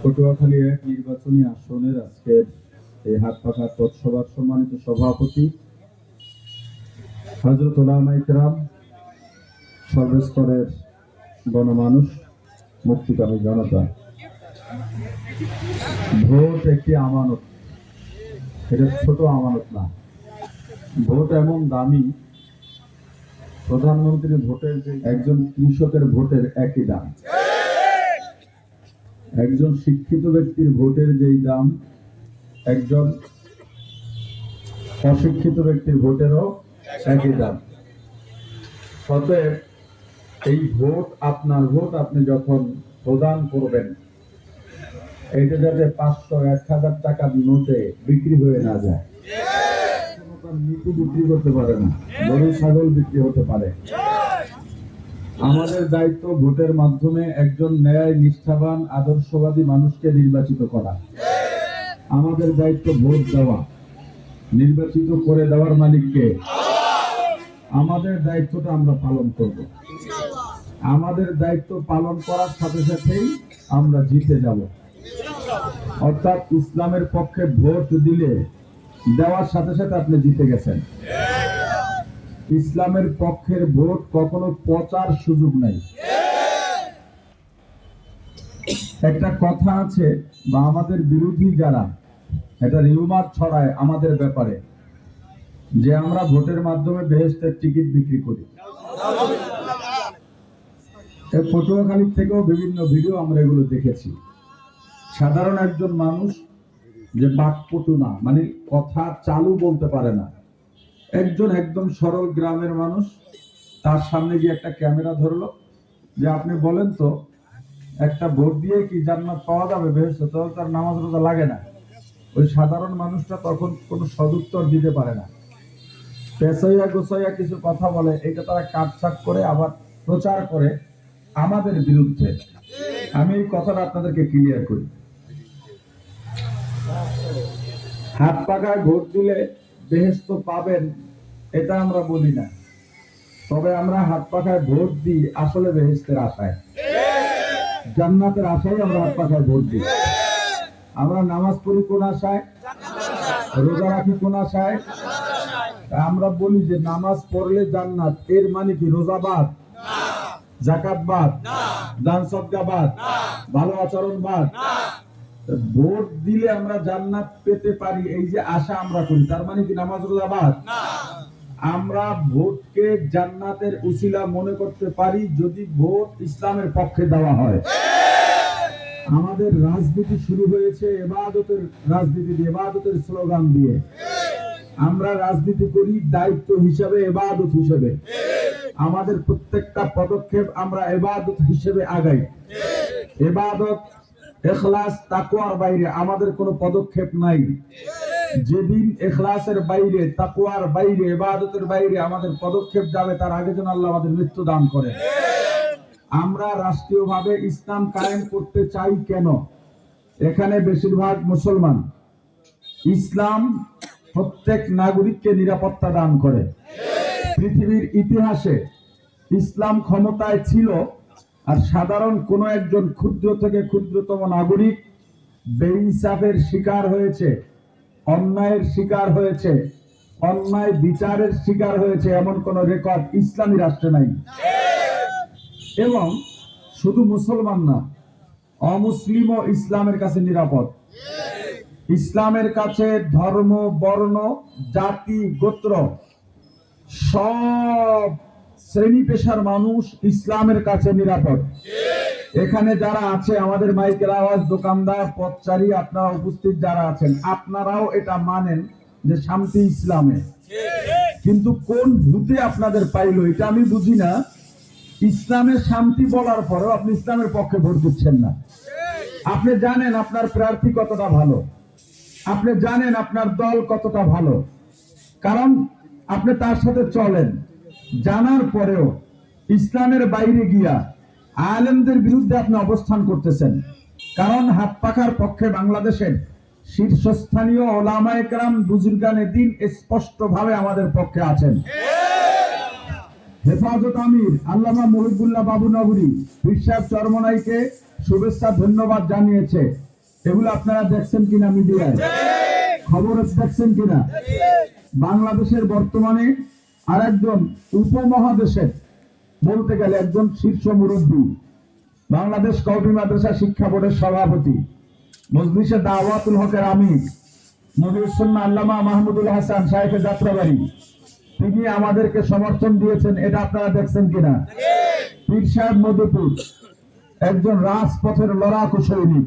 পটুয়াখালী এক নির্বাচনী আসনের আজকের এই হাত পাখা পথসভার সম্মানিত সভাপতি হযরত উলামায়ে কেরাম, সর্বস্তরের গণমানুষ, মুক্তিকামী জনতা, ভোট একটি আমানত। এটা ছোট আমানত না। ভোট এমন দামি, প্রধানমন্ত্রীর ভোটের যে একজন কৃষকের ভোটের একই দাম, একজন শিক্ষিত ব্যক্তির ভোটের যেই দাম একজন অশিক্ষিত ব্যক্তির ভোটেরও একই দাম। অতএব এই ভোট, আপনার ভোট আপনি যখন প্রদান করবেন, এটা যাতে 500-1000 টাকার নোটে বিক্রি হয়ে না যায়। নীতি বিক্রি করতে পারে না, গরু ছাগল বিক্রি হতে পারে। আমাদের দায়িত্ব ভোটের মাধ্যমে একজন ন্যায় নিষ্ঠাবান আদর্শবাদী মানুষকে নির্বাচিত করা। আমাদের দায়িত্ব ভোট দেওয়া, নির্বাচিত করে দেওয়ার মালিককে। আমাদের দায়িত্বটা আমরা পালন করব। আমাদের দায়িত্ব পালন করার সাথে সাথেই আমরা জিতে যাব। অর্থাৎ ইসলামের পক্ষে ভোট দিলে দেওয়ার সাথে সাথে আপনি জিতে গেছেন। ইসলামের পক্ষের ভোট কখনো পচার সুযোগ নাই। একটা কথা আছে, বা আমাদের বিরোধী যারা এটা রিউমার ছড়ায় আমাদের ব্যাপারে, যে আমরা ভোটের মাধ্যমে বেহেশতের টিকিট বিক্রি করি। পটুয়াখালী থেকেও বিভিন্ন ভিডিও আমরা এগুলো দেখেছি। সাধারণ একজন মানুষ যে বাকপটু না, মানে কথা চালু বলতে পারে না, একজন একদম সরল গ্রামের মানুষ, তার সামনে গিয়ে একটা ক্যামেরা ধরলো যে আপনি বলেন তো একটা ভোট দিয়ে কি জান্নাত পাওয়া যাবে, বেহেশত? তার নামাজ রোজা লাগে না। ওই সাধারণ মানুষটা তখন কোনো সদুত্তর দিতে পারে না, পেছাইয়া গোছাইয়া কিছু কথা বলে। এটা তারা কাটছাট করে আবার প্রচার করে আমাদের বিরুদ্ধে। আমি এই কথাটা আপনাদেরকে ক্লিয়ার করি। হাত পাকায় ভোট দিলে বেহেশত পাবেন এটা আমরা বলি না, তবে আমরা হাত পাকায় ভোট দিই আসলে বেহেশতের আশায়, জান্নাতের আশায় আমরা হাত পাকায় ভোট দিই। আমরা নামাজ পড়ি কোন আশায়? রোজা রাখি কোন আশায়? আমরা বলি যে নামাজ পড়লে জান্নাত, এর মানে কি রোজা বাদ, যাকাত বাদ, দান সদকা বাদ, ভালো আচরণ বাদ? ভোট দিলে আমরা জান্নাত পেতে পারি এই যে আশা আমরা করি, তার মানে কি নামাজ রোজা বাদ? আমরা ভোটকে জান্নাতের উসিলা মনে করতে পারি যদি ভোট ইসলামের পক্ষে দেওয়া হয়। আমাদের রাজনীতি শুরু হয়েছে ইবাদতের রাজনীতি দিয়ে, ইবাদতের স্লোগান দিয়ে। আমরা রাজনীতি করি দায়িত্ব হিসাবে, ইবাদত হিসাবে। আমাদের প্রত্যেকটা পদক্ষেপ আমরা ইবাদত হিসেবে আগাই। ইবাদত, ইখলাস, তাকওয়ার বাইরে আমাদের কোনো পদক্ষেপ নাই। যেদিন ইখলাসের বাইরে, তাকওয়ার বাইরে, ইবাদতের বাইরে আমাদের পদক্ষেপ যাবে, তার আগে যেন আল্লাহ আমাদের মৃত্যু দান করেন। আমরা রাষ্ট্রীয়ভাবে ইসলাম কায়েম করতে চাই কেন? এখানে বেশিরভাগ মুসলমান। ইসলাম প্রত্যেক নাগরিককে নিরাপত্তা দান করে। পৃথিবীর ইতিহাসে ইসলাম ক্ষমতায় ছিল, আর সাধারণ কোন একজন ক্ষুদ্র থেকে ক্ষুদ্রতম নাগরিক বেইনসাফের শিকার হয়েছে, অন্যায়ের শিকার হয়েছে, অন্যায় বিচারের শিকার হয়েছে, এমন কোন রেকর্ড ইসলামী রাষ্ট্রে নাই। এবং শুধু মুসলমান না, অমুসলিমও ইসলামের কাছে নিরাপদ। ইসলামের কাছে ধর্ম, বর্ণ, জাতি, গোত্র, সব শ্রেণী পেশার মানুষ ইসলামের কাছে নিরাপদ। এখানে যারা আছে, আমাদের মাইকের আওয়াজ, দোকানদার, পথচারী, আপনারা উপস্থিত যারা আছেন, আপনারাও এটা মানেন যে শান্তি ইসলামে। কিন্তু কোন ভূতে আপনাদের পাইলো এটা আমি বুঝি না। ইসলামের শান্তি বলার পরেও আপনি ইসলামের পক্ষে ভোট দিচ্ছেন না। আপনি জানেন আপনার প্রার্থী কতটা ভালো, আপনি জানেন আপনার দল কতটা ভালো, কারণ আপনি তার সাথে চলেন। জানার পরেও ইসলামের বাইরে গিয়া আলেমদের বিরুদ্ধে আপনি অবস্থান করতেছেন। কারণ হাত পাখার পক্ষে বাংলাদেশের শীর্ষস্থানীয় ওলামায়ে কেরাম, বুজুর্গানে দ্বীন স্পষ্টভাবে আমাদের পক্ষে আছেন। হেফাজত আমির আল্লামা মুহিবুল্লাহ বাবু নগরী, পীর সাহেব চরমনাইকে শুভেচ্ছা ধন্যবাদ জানিয়েছে, এগুলো আপনারা দেখছেন কিনা মিডিয়ায়, খবর দেখছেন কিনা? বাংলাদেশের বর্তমানে আরেকজন উপমহাদেশের বলতে গেলে একজন শীর্ষ মুরব্বী, বাংলাদেশ কওমি মাদ্রাসা শিক্ষা বোর্ডের সভাপতি, মজলিসে দাওয়াতুল হকের আমির মুফতি সুন্নাহ আল্লামা মাহমুদুল হাসান সাহেবের যাত্রাবাড়ি, তিনি আমাদেরকে সমর্থন দিয়েছেন। এটা আপনারা দেখছেন কিনা? পীর সাহেব মধুপুর একজন রাজপথের লড়াকু সৈনিক,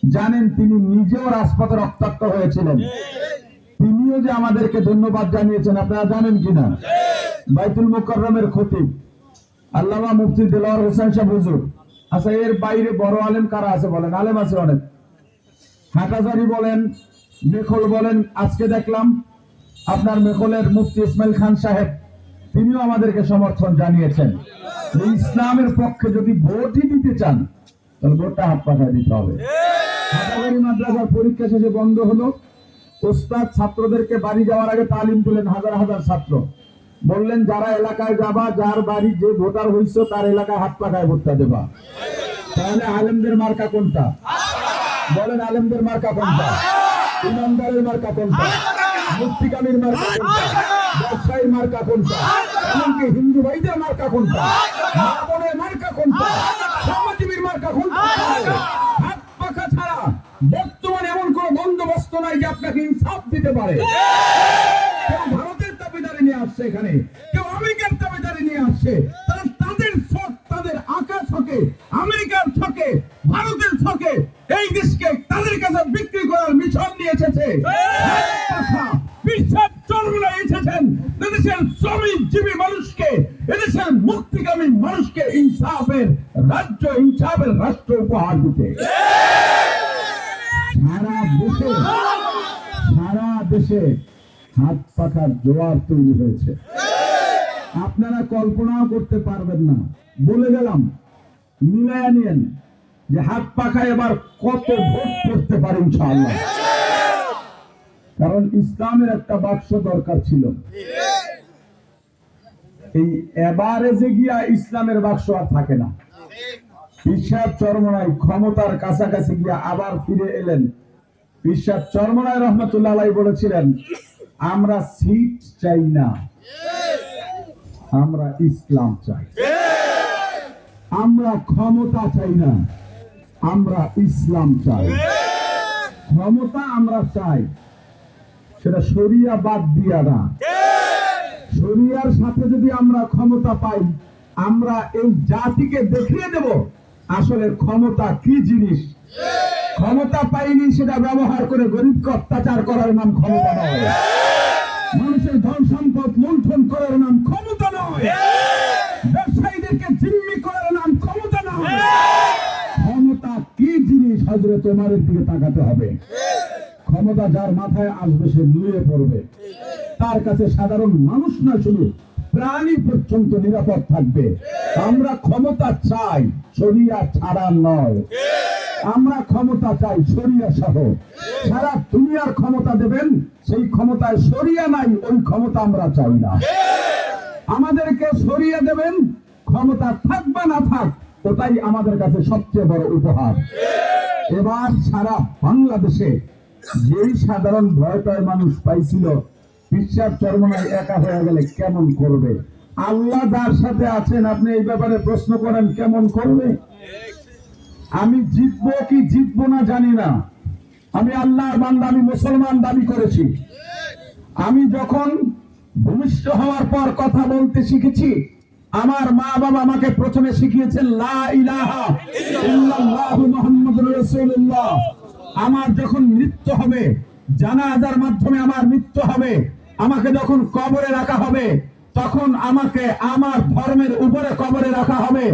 জানেন তিনি নিজেও রাজপথে রক্তাক্ত হয়েছিলেন, তিনিও যে আমাদেরকে ধন্যবাদ জানিয়েছেন আপনারা জানেন কিনা? বাইতুল মুকাররমের খতিব আল্লামা মুফতি দেলোয়ার হোসেন সাহেব হুজুর। আচ্ছা, এর বাইরে বড় আলেম কারা আছে বলেন? আলেম আছে অনেক, হাটাজারি বলেন, মেখল বলেন। আজকে দেখলাম আপনার মেখলের মুফতি ইসমাইল খান সাহেব, তিনিও আমাদেরকে সমর্থন জানিয়েছেন। ইসলামের পক্ষে যদি ভোটই দিতে চান তাহলে ভোটটা হাত পাখায় দিতে হবে। হাটাজারি মাদ্রাসার পরীক্ষা শেষে বন্ধ হলো, ওস্তাদ ছাত্রদেরকে বাড়ি যাওয়ার আগে তালিম দিলেন, হাজার হাজার ছাত্র বললেন যারা এলাকায় যাবা, যার বাড়ি যে ভোটার হইছে তার এলাকায় হাত পাখায় ভোটটা দেবা। তাহলে আলেমদের মার্কা কোনটা বলেন? আলেমদের মার্কা কোনটা? ইমানদারের মার্কা কোনটা? মুফতিকামীর মার্কা কোনটা? ব্যবসায়ীর মার্কা কোনটা? এমনকি হিন্দু ভাইদের মার্কা কোনটা? মা বোনের মার্কা কোনটা? সমাজজীবীর মার্কা কোনটা? হাত পাখা ছাড়া বর্তমানে এমন কোন বন্দোবস্ত নাই যে আপনাকে ইনসাফ দিতে পারে। কেউ ভারতের দাবিদারি নিয়ে আসছে, এখানে কেউ আমেরিকার দাবিদারি নিয়ে আসছে, তারা তাদের ছক, তাদের আঁকা ছকে, আমেরিকার ছকে, ভারতের ছকে এই দেশকে তাদের কাছে বিক্রি করার মিশন নিয়ে এসেছে। বিশ্বাস চরমরা এসেছেন এদেশের শ্রমিকজীবী মানুষকে, এদেশের মুক্তিকামী মানুষকে ইনসাফের রাজ্য, ইনসাফের রাষ্ট্র উপহার দিতে। সারা দেশে হাত পাখার জোয়ার তৈরি হয়েছে, আপনারা কল্পনাও করতে পারবেন না। বলে গেলাম, মিলায়া নিয়েন যে হাত পাখায় এবার কত ভোট করতে পারে ইনশাআল্লাহ। কারণ ইসলামের একটা বাক্স দরকার ছিল, এই এভারেজে গিয়া ইসলামের বাক্স আর থাকে না। ঈশ্বর চরমনায় ক্ষমতার কাছাকাছি গিয়া আবার ফিরে এলেন। ঈশ্বর চরমনায় রহমতুল্লাহ আলাইহি বলেছিলেন, আমরা সিট চাই না, আমরা ইসলাম চাই। আমরা ক্ষমতা চাই না, আমরা ইসলাম চাই। ক্ষমতা আমরা চাই, সেটা শরিয়া বাদ দিয়া না। শরিয়ার সাথে যদি আমরা ক্ষমতা পাই, আমরা এই জাতিকে দেখিয়ে দেব আসলে ক্ষমতা কি জিনিস। ক্ষমতা পাইনি সেটা ব্যবহার করে গরিবকে অত্যাচার করার নাম ক্ষমতা নয়, মানুষের ধন সম্পদ লুণ্ঠন করার নাম ক্ষমতা নয়, ব্যবসায়ীদেরকে জিম্মি করার নাম ক্ষমতা নয়। ক্ষমতা কি জিনিস হযরত ওমরের দিকে তাকাতে হবে। ক্ষমতা যার মাথায় আসবে সে নুয়ে পড়বে, তার কাছে সাধারণ মানুষ না শুধু প্রাণী পর্যন্ত নিরাপদ থাকবে। আমরা ক্ষমতা চাই, শরিয়া ছাড়া নয়। আমরা ক্ষমতা চাই শরিয়া সহ। সারা দুনিয়ার ক্ষমতা দেবেন, সেই ক্ষমতায় শরিয়া নাই, ওই ক্ষমতা আমরা চাই না। আমাদেরকে শরিয়া দেবেন, ক্ষমতা থাক বা না থাক, ওটাই আমাদের কাছে সবচেয়ে বড় উপহার। এবার সারা বাংলাদেশে যেই সাধারণ ভয়টায় মানুষ পাইছিল, বিশ্বাস চরমনায় একা হয়ে গেলে কেমন করবে? আল্লাহ যার সাথে আছেন, আপনি এই ব্যাপারে প্রশ্ন করেন কেমন করবে? আমি জিতবো কি জিতবো না জানি না, আমি আল্লাহর বান্দা, আমি মুসলমান দাবি করেছি। আমি যখন ভূমিষ্ঠ হওয়ার পর কথা বলতে শিখেছি, আমার মা বাবা আমাকে প্রথমে শিখিয়েছেন লা ইলাহা ইল্লাল্লাহু মুহাম্মাদুর রাসূলুল্লাহ। আমার যখন মৃত্যু হবে, জানাজার মাধ্যমে আমার মৃত্যু হবে, আমাকে যখন কবরে রাখা হবে, তখন আমাকে আমার ধর্মের উপরে কবরে রাখা হবে।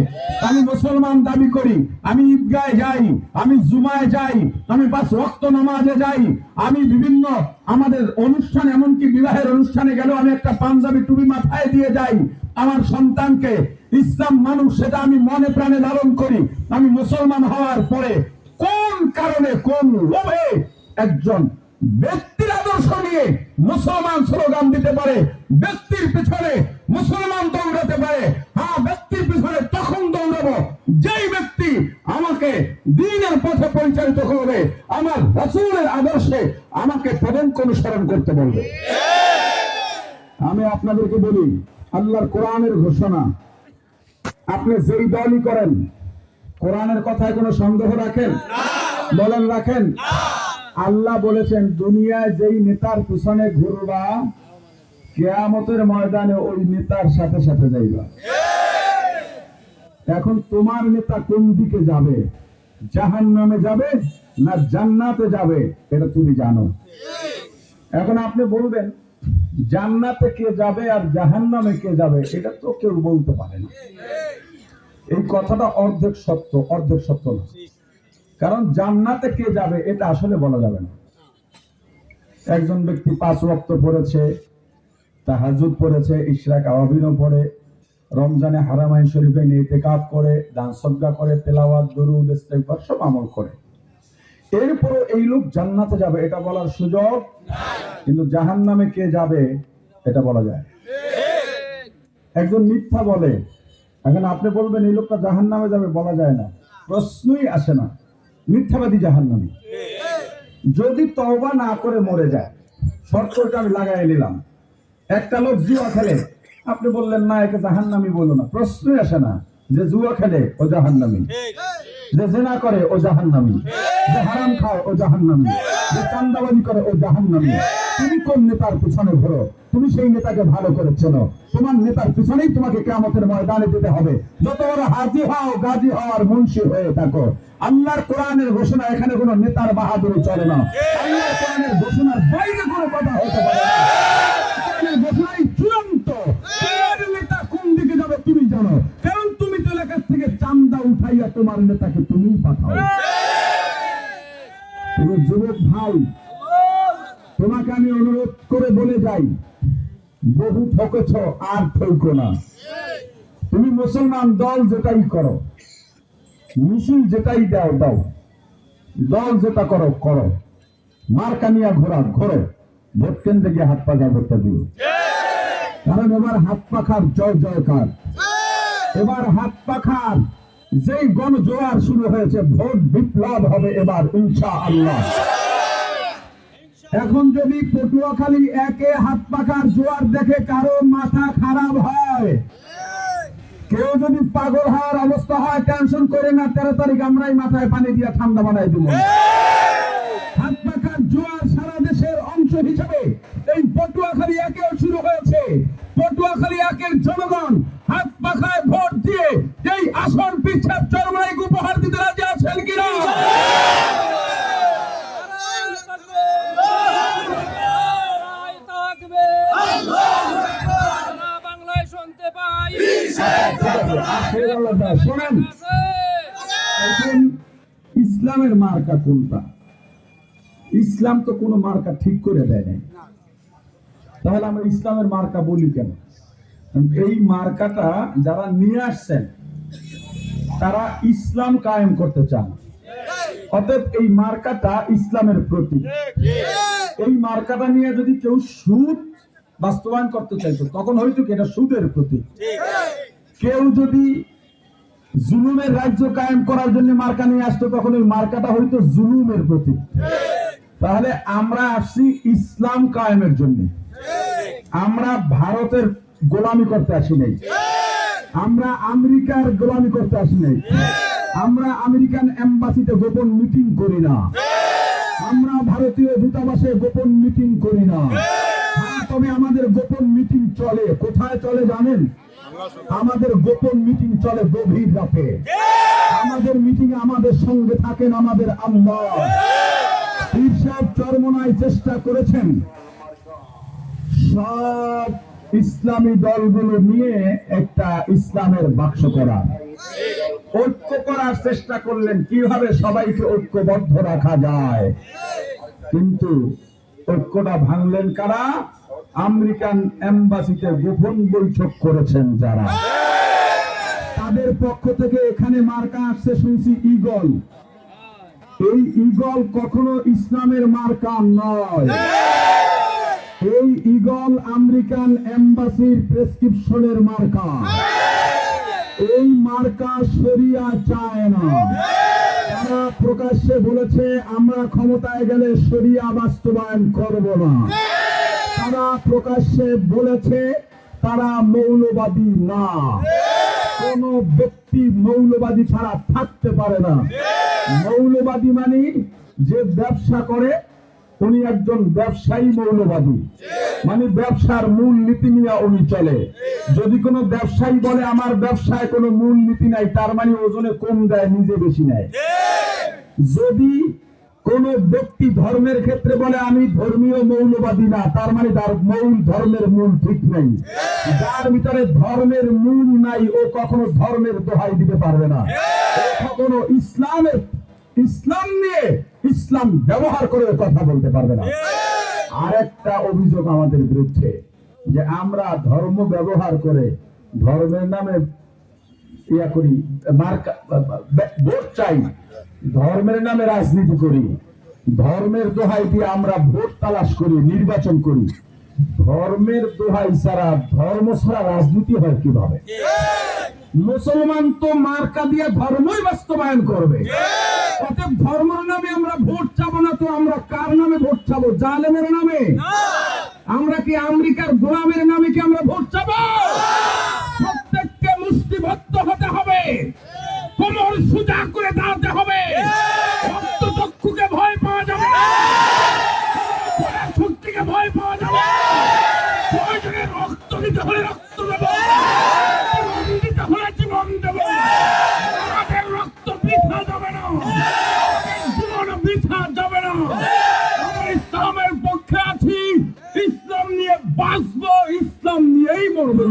আমি মুসলমান দাবি করি, আমি ঈদগাহে যাই, আমি জুমায় যাই, আমি 5 ওয়াক্ত নামাজে যাই, আমি বিভিন্ন আমাদের অনুষ্ঠান, এমনকি বিবাহের অনুষ্ঠানে গেলেও আমি একটা পাঞ্জাবি টুপি মাথায় দিয়ে যাই। আমার সন্তানকে ইসলাম মানুষ, সেটা আমি মনে প্রাণে লালন করি। আমি মুসলমান হওয়ার পরে কোন কারণে, কোন লোভে একজন ব্যক্তির আদর্শ নিয়ে মুসলমান স্লোগান দিতে পারে, ব্যক্তির পিছনে মুসলমান দৌড়াতে পারে? হ্যাঁ, ব্যক্তির পিছনে তখন দৌড়াবো যেই ব্যক্তি আমাকে আমাকে দ্বীনের পথে পরিচালিত করবে, আমার রাসূলের আদর্শে আমাকে পদাঙ্ক অনুসরণ করতে বলবে। আমি আপনাদেরকে বলি, আল্লাহর কোরআনের ঘোষণা, আপনি যেই দলই করেন, কোরআনের কথায় কোনো সন্দেহ রাখেন? বলেন, রাখেন? আল্লাহ বলেছেন, দুনিয়ায় যেই নেতার পিছনে ঘুরবা, কিয়ামতের ময়দানে ওই নেতার সাথে সাথে যাইবা। এখন তোমার নেতা কোন দিকে যাবে, জাহান্নামে যাবে না জান্নাতে যাবে, এটা তুমি জানো। এখন আপনি বলবেন জান্নাতে কে যাবে আর জাহান্নামে কে যাবে, এটা তো কেউ বলতে পারে না। এই কথাটা অর্ধেক সত্য, অর্ধেক সত্য না। কারণ জান্নাতে কে যাবে এটা আসলে বলা যাবে না। একজন ব্যক্তি 5 ওয়াক্ত পড়েছে, তাহাজ্জুদ পড়েছে, ইশরাক আওয়াবিনও পড়ে, রমজানে হারামাইন শরীফে ইতিকাফ করে, দান সদকা করে, তেলাওয়াত, দরুদ, ইস্তেগফার সব আমল করে, এরপর এই লোক জান্নাতে যাবে এটা বলার সুযোগ নাই। কিন্তু জাহান্নামে কে যাবে এটা বলা যায়। একজন মিথ্যা বলে, এখন আপনি বলবেন এই লোকটা জাহান্নামে যাবে, বলা যায় না, প্রশ্নই আসে না। মিথ্যাবাদী জাহান্নামী। যদি তওবা না করে মরে যায়, শর্তটা আমি লাগাই নিলাম। একটা লোক জুয়া খেলে, আপনি বললেন না একে জাহান্নামী বলো না, প্রশ্নই আসে না যে জুয়া খেলে ও জাহান্নামী, যে জিনা করে ও জাহান্নামী, যে হারাম খায় ও জাহান্নামী, যে চাঁদাবাজি করে ও জাহান্নামী। তুমি কোন নেতার পিছনে ঘোরো, তুমি সেই নেতাকে ভালো করে চেনো। তোমার নেতার পিছনেই তোমাকে কিয়ামতের ময়দানে যেতে হবে, যত বড় হাজি হও, গাজী হও আর মুন্সি হয়ে থাকো। আল্লাহর কোরআনের ঘোষণা, এখানে কোনো নেতার বাহাদুরি চলে না। আল্লাহর কোরআনের ঘোষণার বাইরে কোনো কথা হতে পারে না। কোরআনের ঘোষণাই চূড়ান্ত। তোমার নেতা কোন দিকে যাবে তুমি জানো, কারণ তুমি তো এলাকার থেকে চাঁদা উঠাইয়া তোমার নেতাকে তুমিই পাঠাও। তুমি যুবক ভাই, তোমাকে আমি অনুরোধ করে বলে যাই, বহু ঠকেছ, আর ঠকো না। তুমি মুসলমান, দল যেটাই করো, মিছিল যেটাই দাও দাও, দল যেটা করো করো, মার্কা নিয়ে ঘোরা ঘোরো, ভোট কেন্দ্রে গিয়ে হাত পাখা ভোটটা দিও। কারণ এবার হাত পাখার জয় জয়কার, এবার হাত পাখার যেই গণজোয়ার শুরু হয়েছে, ভোট বিপ্লব হবে এবার ইনশাআল্লাহ। এখন যদি পটুয়াখালী একে হাত পাখার জোয়ার দেখে কারো মাথা খারাপ হয়, কেউ যদি পাগল হওয়ার অবস্থা হয়, টেনশন করে না, 13 তারিখ আমরাই মাথায় পানি দিয়ে ঠান্ডা বানাই দেব। হাত পাখার জোয়ার সারা দেশের অংশ হিসেবে এই পটুয়াখালী একেও শুরু হয়েছে। পটুয়াখালী একের জনগণ হাত পাখায় ভোট দিয়ে এই আসন পিছাপ চরমাইক উপহার দিতে রাজি আছেন কিনা? শোনেন, ইসলামের মার্কা কোনটা? ইসলাম তো কোন মার্কা ঠিক করে দেয় নাই, তাহলে আমরা ইসলামের মার্কা বলি কেন? এই মার্কাটা যারা নিয়ে আসছেন তারা ইসলাম কায়েম করতে চান, অতএব এই মার্কাটা ইসলামের প্রতীক। এই মার্কাটা নিয়ে যদি কেউ সুদ বাস্তবায়ন করতে চাইতো, তখন হয়তো এটা সুদের প্রতীক। কেউ যদি জুলুমের রাজ্য কায়েম করার জন্য মার্কা নিয়ে আসতো, তখন ওই মার্কাটা হয়তো জুলুমের প্রতীক। তাহলে আমরা আসছি ইসলাম কায়েমের জন্য। আমরা ভারতের গোলামি করতে আসি নাই, আমরা আমেরিকার গোলামি করতে আসি নাই, আমরা আমেরিকান এম্বাসিতে গোপন মিটিং করি না, আমরা ভারতীয় দূতাবাসে গোপন মিটিং করি না। তবে আমাদের গোপন মিটিং চলে, কোথায় চলে জানেন? আমাদের গোপন মিটিং চলে গভীর রাতে। আমাদের মিটিং আমাদের সঙ্গে থাকেন আমাদের আল্লাহ। পীর সাহেব চরমোনায় চেষ্টা করেছেন সব ইসলামী দলগুলো নিয়ে একটা ইসলামের বাক্স করা, ঐক্য করার চেষ্টা করলেন, কিভাবে সবাইকে ঐক্যবদ্ধ রাখা যায়। কিন্তু ঐক্যটা ভাঙলেন কারা? আমেরিকান এম্বাসিতে গোপন বৈঠক করেছেন যারা, তাদের পক্ষ থেকে এখানে মার্কা আসছে শুনছি ঈগল। এই ঈগল কখনো ইসলামের মার্কা নয়। এই ঈগল আমেরিকান এম্বাসির প্রেসক্রিপশনের মার্কা। এই মার্কা শরিয়া চায় না। তারা প্রকাশ্যে বলেছে আমরা ক্ষমতায় গেলে শরিয়া বাস্তবায়ন করব না। তারা প্রকাশ্যে বলেছে তারা মৌলবাদী না। কোন ব্যক্তি মৌলবাদী ছাড়া থাকতে পারে না। মৌলবাদী মানে যে ব্যবসা করে উনি একজন ব্যবসায়ী মৌলবাদী, মানে ব্যবসার মূল নীতি নিয়ে উনি চলে। যদি কোনো ব্যবসায়ী বলে আমার ব্যবসায় কোনো মূল নীতি নাই, তার মানে ওজনে কম দেয়, নিজে বেশি নেয়। যদি কোন ব্যক্তি ধর্মের ক্ষেত্রে বলে আমি ধর্মীয় মৌলবাদী না, তার মানে তার ধর্মের মূল ঠিক নেই। যার ভিতরে ধর্মের মূল নাই ও কখনো ধর্মের দোহাই দিতে পারবে না। ও কখনো ইসলাম নিয়ে ইসলাম ব্যবহার করে কথা বলতে পারবে না। আরেকটা অভিযোগ আমাদের বিরুদ্ধে যে আমরা ধর্ম ব্যবহার করে ধর্মের নামে করি, ভোট চাই, ধর্মের নামে রাজনীতি করি, ধর্মের দোহাই দিয়ে আমরা ভোট তালাশ করি, নির্বাচন করি। ধর্মের দোহাই ছাড়া, ধর্ম ছাড়া রাজনীতি হয় কিভাবে? মুসলমান তো মার্কা দিয়ে ধর্মই বাস্তবায়ন করবে। অতএব ধর্মের নামে আমরা ভোট চাবো না, তো আমরা কার নামে ভোট চাবো? জালেমের নামে? আমরা কি আমেরিকার গোলামের নামে কি আমরা ভোট চাবো? প্রত্যেককে মুষ্টিবদ্ধ হতে হবে, কোমর সোজা করে দাঁড়াতে হবে। রক্তচক্ষুকে ভয় পাওয়া যাবে না, শক্তিকে ভয় পাওয়া যাবে। প্রয়োজনে রক্ত দিতে হলে রক্ত দেব, জীবন দিতে হলে জীবন দেব। আমাদের রক্ত বৃথা যাবে না, জীবন বৃথা যাবে না। আমরা ইসলামের পক্ষে আছি, ইসলাম নিয়ে বাঁচবো, ইসলাম নিয়েই মরবো।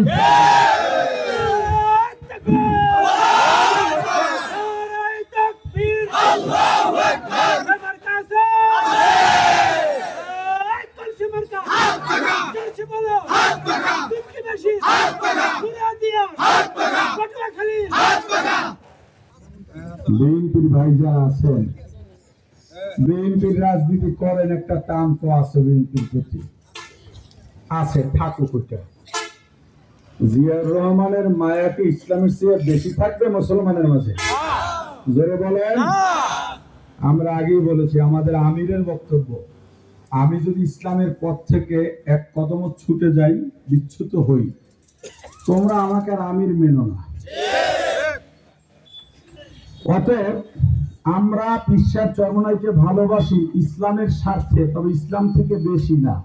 বিএনপির ভাই যারা আছেন, বিএনপির রাজনীতি করেন, একটা টান তো আছে বিএনপির প্রতি, আছে, থাকুক। ওটা জিয়াউর রহমানের মায়া কি ইসলামের চেয়ে বেশি থাকবে মুসলমানের মাঝে? জোরে বলেন। আমরা আগেই বলেছি আমাদের আমিরের বক্তব্য, আমি যদি ইসলামের পথ থেকে এক কদম ছুটে যাই, বিচ্যুত হই, তোমরা আমাকে আর আমির মেনো না। অতএব আমরা বিশ্বাস চরমনাইকে ভালোবাসি ইসলামের স্বার্থে, তবে ইসলাম থেকে বেশি না।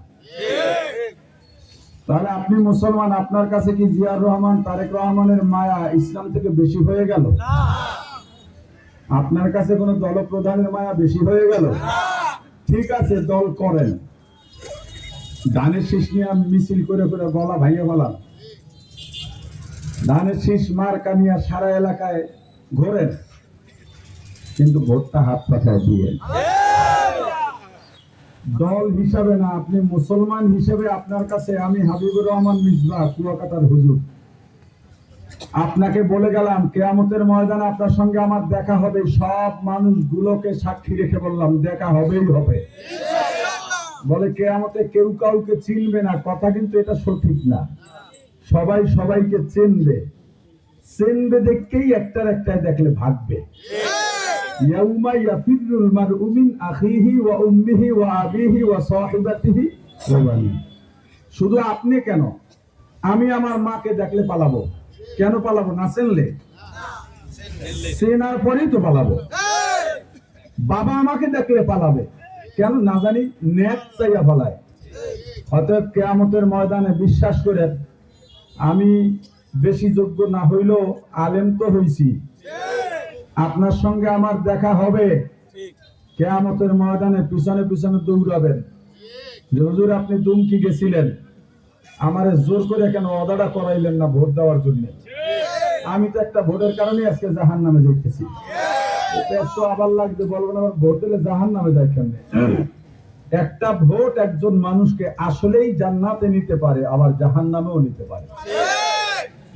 তাহলে আপনি মুসলমান, আপনার কাছে কি জিয়াউর রহমান, তারেক রহমানের মায়া ইসলাম থেকে বেশি হয়ে গেল? আপনার কাছে কোন দলপ্রধানের মায়া বেশি হয়ে গেল? ঠিক আছে, দল করেন, ধানের শীষ নিয়ে মিছিল করে করে গলা ভাইয়া বলান, ধানের শীষ মার্কা নিয়ে সারা এলাকায় ঘোরেন, কিন্তু ভোটটা হাত পাখায় দিয়ে দল হিসাবে না, আপনি মুসলমান হিসেবে আপনার কাছে আমি হাবিবুর রহমান মিসবাহ, কুয়াকাটার হুজুর, আপনাকে বলে গেলাম কিয়ামতের ময়দানে আপনার সঙ্গে আমার দেখা হবে। সব মানুষগুলোকে সাক্ষী রেখে বললাম দেখা হবেই হবে। বলে কিয়ামতে কেউ কাউকে চিনবে না, কথা কিন্তু এটা সঠিক না। সবাই সবাইকে চিনবে, চিনবে দেখেই একটার একটাই দেখলে ভাগবে। ইয়াউমা ইয়াফিরুল মারউ মিন আখিহি ওয়া উম্মিহি ওয়া আবিহি ওয়া সাহিবাতিহি ওয়া বানিহি। শুধু আপনি কেন, আমি আমার মাকে দেখলে পালাবো। কেন পালাবো? না চিনলে? চেনার পরেই তো পালাবো। বাবা আমাকে দেখলে পালাবে, কেন না জানি নেক চাইয়া পালায়। অতএব কিয়ামতের ময়দানে বিশ্বাস করেন, আমি বেশি যোগ্য না হইলেও আলেম তো হইছি, আপনার সঙ্গে আমার দেখা হবে। কিয়ামতের ময়দানে পিছনে পিছনে দৌড়াবেন যে হুজুর আপনি দুমকি গেছিলেন, আমারে জোর করে কেন অদাটা করাইলেন না ভোট দেওয়ার জন্য? আমি তো একটা ভোটের কারণে আজকে জাহান্নামে যাইতেছি। তো আবার লাগবে, বলবেন আবার ভোট দিলে জাহান্নামে যায় কেমনে? একটা ভোট একজন মানুষকে আসলেই জান্নাতে নিতে পারে, আবার জাহান্নামেও নিতে পারে।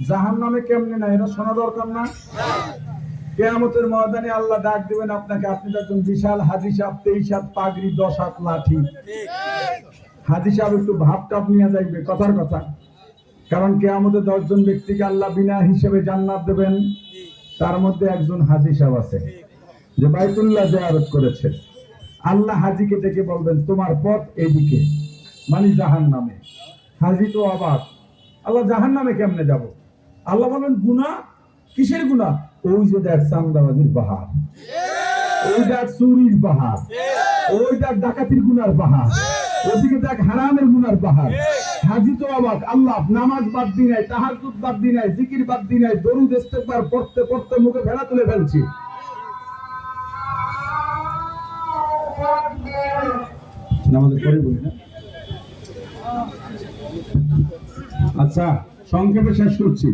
জাহান্নামে কেমনে না, এটা শোনা দরকার না? কিয়ামতের ময়দানে আল্লাহ ডাক দিবেন আপনাকে, আপনি তো একজন বিশাল হাজী সাহেব, 23 হাত পাগড়ি, 10 হাত লাঠি। হাজী সাহেব একটু ভাবটাপ নিয়ে যাইবে, কথার কথা। কারণ কিয়ামতে 10 জন ব্যক্তিকে আল্লাহ বিনা হিসেবে জান্নাত দেবেন, তার মধ্যে একজন হাজী সাহেব আছে। যে বাইতুল্লাহ জিয়ারত করেছে, আল্লাহ হাজিকে ডেকে বলবেন তোমার পথ এদিকে, মানে জাহান্নামে। হাজি তো অবাক, আল্লাহ জাহান্নামে কেমনে যাব? আল্লাহ বলেন গুনাহ। কিসের গুনাহ? ওই যে দেখ চাঁদাবাজির পাহাড়, ওই দেখ চুরির পাহাড়, ওই দেখ ডাকাতির গুনার পাহাড়, ওদিকে দেখ হারামের গুনার পাহাড়। হাজি তো অবাক, আল্লাহ নামাজ বাদ দি নাই, তাহাজ্জুদ বাদ দি নাই, জিকির বাদ দি নাই, দরুদ ইস্তেগফার পড়তে পড়তে মুখে ভেড়া তুলে ফেলছি। নামাজের পরে বলি না। আচ্ছা, সংক্ষেপে শেষ করছি।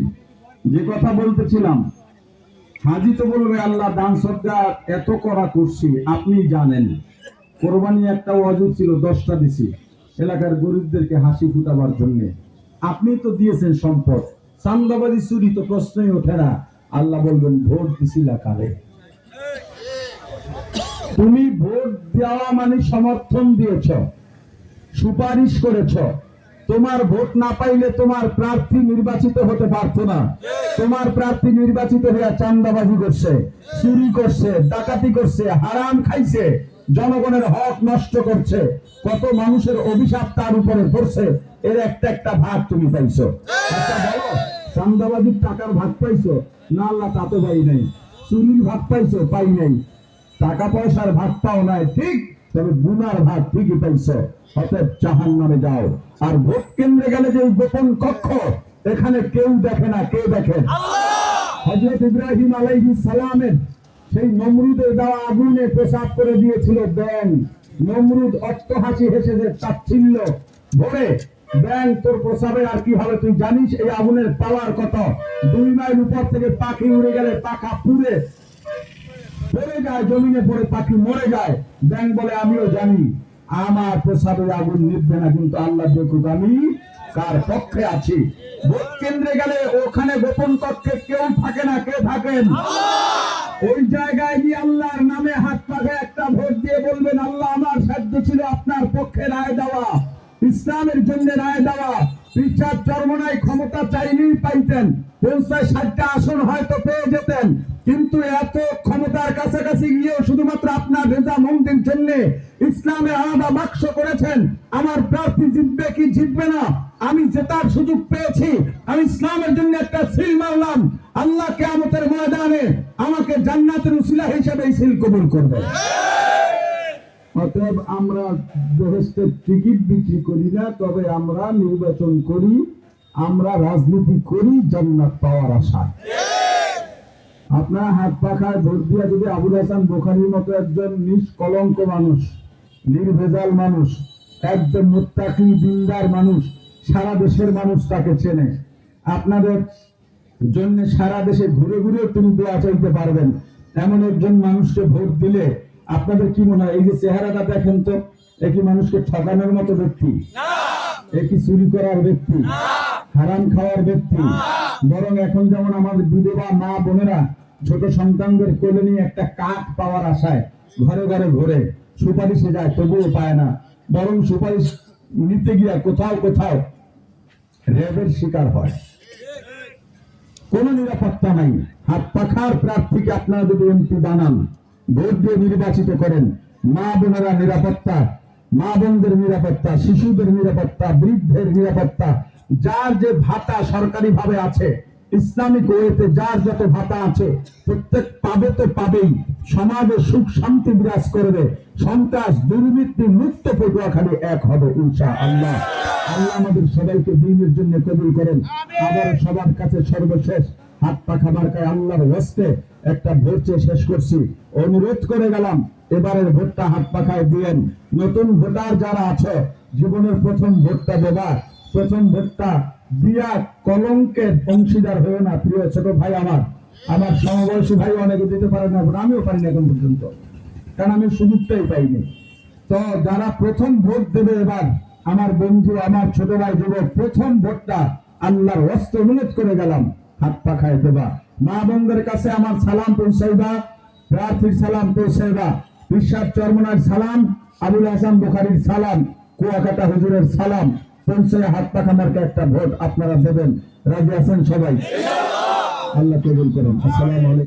যে কথা বলতেছিলাম, হাজি তো বলবে আল্লাহ দান সদকা এত করা করছি, আপনি জানেন কোরবানি একটা ওয়াজিব ছিল, 10টা দিছি এলাকার গরিবদেরকে হাসি ফুটাবার জন্য, আপনি তো দিয়েছেন সম্পদ, চাঁদাবাজি চুরি তো প্রশ্নই ওঠে না। আল্লাহ বলবেন ভোট দিছিলা কারে? তুমি ভোট দেওয়া মানে সমর্থন দিয়েছ, সুপারিশ করেছ। তোমার ভোট না পাইলে তোমার প্রার্থী নির্বাচিত হতে পারতো না। তোমার প্রার্থী নির্বাচিত হয়ে চাঁদাবাজি করছে, চুরি করছে, ডাকাতি করছে, হারাম খাইছে, জনগণের হক নষ্ট করছে, কত মানুষের অভিশাপ তার উপরে পড়ছে, এর একটা একটা ভাগ তুমি পাইছো। আচ্ছা বলো, চাঁদাবাজির টাকার ভাগ পাইছো? না আল্লাহ তা তো পাই নাই। চুরির ভাগ পাইছো? পাই নাই। টাকা পয়সার ভাগ পাও নাই ঠিক, তবে গুনার ভাগ ঠিকই পাইছো। অতএব জাহান্নামে যাও। আর ভোট কেন্দ্রে গেলে যে গোপন কক্ষ, এখানে কেউ দেখে না, কে দেখে? হযরত ইব্রাহিম আলাইহিস সালামের সেই নমরুদের দেওয়া আগুনে পেশাব করে দিয়েছিল ব্যাঙ। নমরুদ অট্টহাসি হেসে যে তাচ্ছিল্য ভরে, ব্যাঙ তোর প্রসাবে আর কি হবে তুই জানিস? এই আগুনের পাওয়ার কত? 2 মাইল উপর থেকে পাখি উড়ে গেলে পাখা পুড়ে পড়ে যায়, জমিনে পড়ে পাখি মরে যায়। ব্যাঙ বলে আমিও জানি আমার প্রসাবের আগুন নিভবে না, কিন্তু আল্লাহ দেখুক আমি কার পক্ষে আছি। ভোট কেন্দ্রে গেলে ওখানে গোপন কক্ষে কেউ থাকে না, কে থাকেন? ওই জায়গায় গিয়ে আল্লাহর নামে হাত পাখে একটা ভোট দিয়ে বলবেন আল্লাহ আমার সাধ্য ছিল আপনার পক্ষে রায় দেওয়া, ইসলামের জন্য রায় দেওয়া। পিছার চরমনায় ক্ষমতা চাইলেই পাইতেন, 50-60টা আসন হয়তো পেয়ে যেতেন, কিন্তু এত ক্ষমতার কাছাকাছি গিয়েও শুধুমাত্র আপনার রেজা মন্দির জন্য ইসলামের আলাদা বাক্স করেছেন। আমার প্রার্থী জিতবে কি জিতবে না, আমি জেতার সুযোগ পেয়েছি, আমি ইসলামের জন্য একটা সিল মারলাম। আল্লাহ কিয়ামতের ময়দানে আমাকে জান্নাতের উসিলা হিসেবে এই সিল কবুল করবে। অতএব আমরা বেহেশতের টিকিট বিক্রি করি না, তবে আমরা নির্বাচন করি, আমরা রাজনীতি করি জান্নাত পাওয়ার আশায়। আপনার হাত পাখায় ভোট দিয়ে যদি আবুল হাসান বোখারীর মতো একজন নিষ্কলঙ্ক মানুষ, নির্ভেজাল মানুষ, একদম মুত্তাকি দিনদার মানুষ, সারা দেশের মানুষ তাকে চেনে, আপনাদের জন্য সারা দেশে ঘুরে ঘুরে তিনি দোয়া চাইতে পারবেন, এমন একজন মানুষকে ভোট দিলে আপনাদের কি মনে হয়? এই যে চেহারাটা দেখেন তো, একই মানুষকে ঠকানোর মতো ব্যক্তি, একই চুরি করার ব্যক্তি, হারাম খাওয়ার ব্যক্তি। বরং এখন যেমন আমাদের বিধবা মা বোনেরা ছোট সন্তানদের কোলে নিয়ে একটা কাঠ পাওয়ার আশায় ঘরে ঘরে ঘুরে সুপারিশে যায়, তবুও পায় না, বরং সুপারিশ নিতে গিয়া কোথাও কোথাও র্যাবের শিকার হয়। কোন নিরাপত্তা নাই। হাত পাখার প্রার্থীকে আপনারা যদি এমপি বানান, ভোট দিয়ে নির্বাচিত করেন, মা বোনেরা নিরাপত্তা, মা বোনদের নিরাপত্তা, শিশুদের নিরাপত্তা, বৃদ্ধের নিরাপত্তা, যার যে ভাতা সরকারি ভাবে আছে, ইসলামিক ওয়েতে যার যত ভাতা আছে প্রত্যেক পাবে তো পাবেই। সমাজে সুখ শান্তি বিরাজ করবে, সন্ত্রাস দুর্নীতি মুক্ত পটুয়াখালী এক হবে ইনশাআল্লাহ। আল্লাহ আমাদের সবাইকে দ্বীনের জন্য কবুল করেন। আবার সবার কাছে সর্বশেষ হাত পাখা মার্কায় আল্লাহর ওয়াস্তে একটা ভোট চেয়ে শেষ করছি, অনুরোধ করে গেলাম এবারের ভোটটা হাত পাখায় দিয়েন। নতুন ভোটার যারা আছে, জীবনের প্রথম ভোটটা দেবা, প্রথম ভোটটা দিয়া কলঙ্কের অংশীদার হয়ে না। প্রিয় ছোট ভাই আমার সমবয়সী ভাই অনেকে দিতে পারে না, আমিও পারি না এখন পর্যন্ত, কারণ আমি সুযোগটাই পাইনি। তো যারা প্রথম ভোট দেবে এবার, আমার বন্ধু, আমার ছোট ভাই যুবক, প্রথম ভোটটা আল্লাহর ওয়াস্তে অনুরোধ করে গেলাম হাত পাখায় দেবা। মা বোনদের কাছে আমার সালাম পৌঁছাইবা, প্রার্থীর সালাম পৌঁছাইবা, বিশ্বাস চরমনার সালাম, আবুল হাসান বোখারীর সালাম, কুয়াকাটা হুজুরের সালাম পৌঁছে হাত পাখা মার্কা একটা ভোট আপনারা দেবেন। রাজি আছেন সবাই? আল্লাহ কবুল করেন। আসসালামু আলাইকুম।